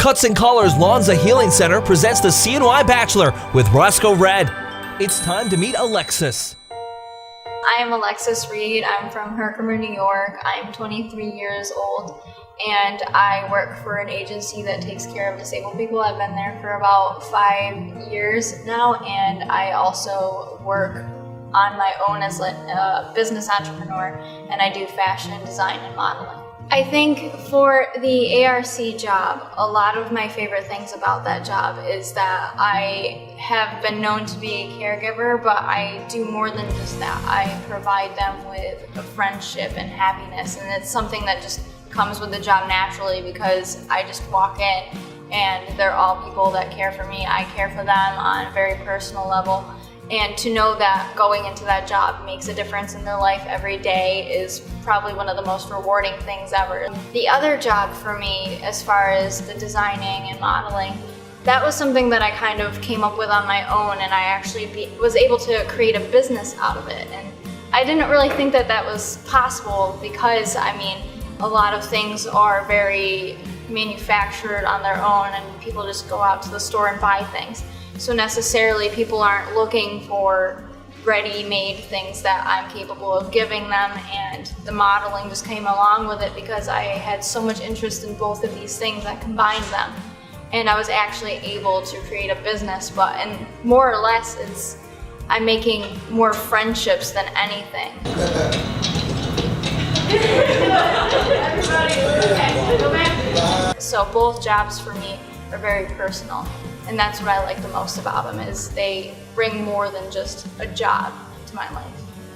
Cuts and Collars Lonza Healing Center presents the CNY Bachelor with Roscoe Red. It's time to meet Alexis. I am Alexis Reed. I'm from Herkimer, New York. I'm 23 years old, and I work for an agency that takes care of disabled people. I've been there for about 5 years now, and I also work on my own as a business entrepreneur, and I do fashion design and modeling. I think for the ARC job, a lot of my favorite things about that job is that I have been known to be a caregiver, but I do more than just that. I provide them with a friendship and happiness, and it's something that just comes with the job naturally because I just walk in and they're all people that care for me. I care for them on a very personal level. And to know that going into that job makes a difference in their life every day is probably one of the most rewarding things ever. The other job for me, as far as the designing and modeling, that was something that I kind of came up with on my own, and I actually was able to create a business out of it. And I didn't really think that that was possible because, I mean, a lot of things are very manufactured on their own and people just go out to the store and buy things. So necessarily people aren't looking for ready-made things that I'm capable of giving them, and the modeling just came along with it because I had so much interest in both of these things. I combined them, and I was actually able to create a business. And more or less, I'm making more friendships than anything. So both jobs for me are very personal. And that's what I like the most about them, is they bring more than just a job to my life.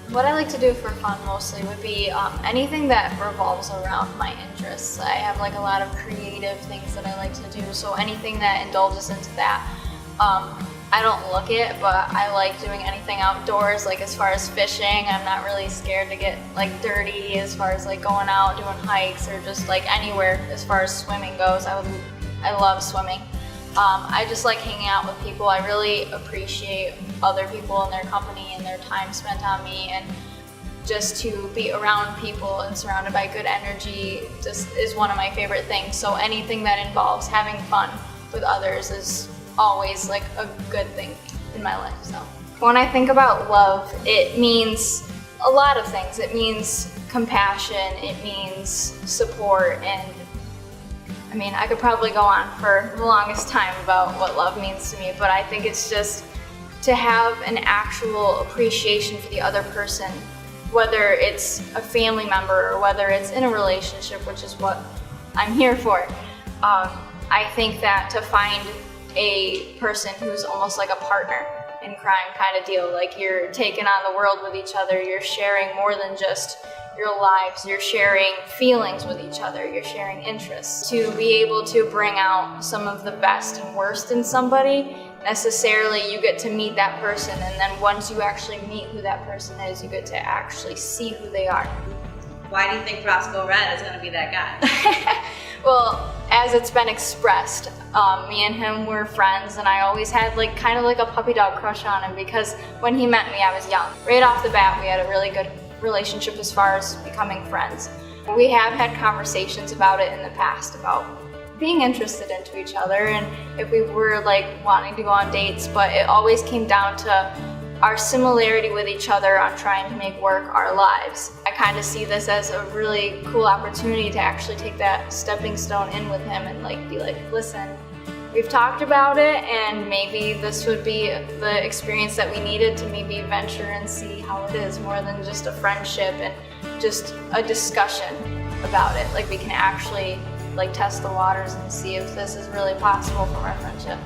What I like to do for fun mostly would be anything that revolves around my interests. I have like a lot of creative things that I like to do, so anything that indulges into that. I don't look it, but I like doing anything outdoors, like as far as fishing. I'm not really scared to get like dirty as far as like going out, doing hikes, or just like anywhere as far as swimming goes. I love swimming. I just like hanging out with people. I really appreciate other people and their company and their time spent on me, and just to be around people and surrounded by good energy just is one of my favorite things. So anything that involves having fun with others is always like a good thing in my life. So when I think about love, it means a lot of things. It means compassion, it means support, and I mean, I could probably go on for the longest time about what love means to me, but I think it's just to have an actual appreciation for the other person, whether it's a family member or whether it's in a relationship, which is what I'm here for. I think that to find a person who's almost like a partner in crime kind of deal, like you're taking on the world with each other, you're sharing more than just your lives, you're sharing feelings with each other, you're sharing interests. To be able to bring out some of the best and worst in somebody, necessarily you get to meet that person, and then once you actually meet who that person is, you get to actually see who they are. Why do you think Roscoe Red is going to be that guy? Well, as it's been expressed, me and him were friends, and I always had like kind of like a puppy dog crush on him because when he met me I was young. Right off the bat we had a really good relationship as far as becoming friends. We have had conversations about it in the past, about being interested into each other and if we were like wanting to go on dates, but it always came down to our similarity with each other on trying to make work our lives. I kind of see this as a really cool opportunity to actually take that stepping stone in with him and like be like, listen, we've talked about it, and maybe this would be the experience that we needed to maybe venture and see how it is, more than just a friendship and just a discussion about it. Like we can actually like test the waters and see if this is really possible from our friendship.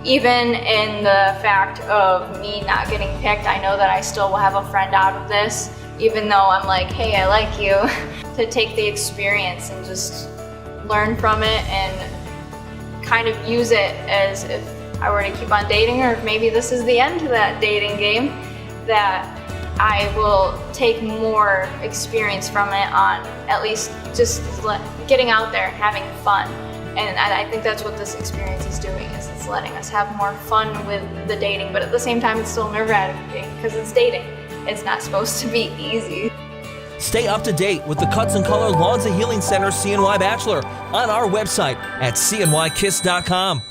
Even in the fact of me not getting picked, I know that I still will have a friend out of this, even though I'm like, hey, I like you, to take the experience and just learn from it and kind of use it as if I were to keep on dating, or if maybe this is the end to that dating game, that I will take more experience from it on at least just getting out there and having fun. And I think that's what this experience is doing, is it's letting us have more fun with the dating, but at the same time it's still nerve-wracking because it's dating. It's not supposed to be easy. Stay up to date with the Cuts and Color Lawns and Healing Center CNY Bachelor on our website at cnykiss.com.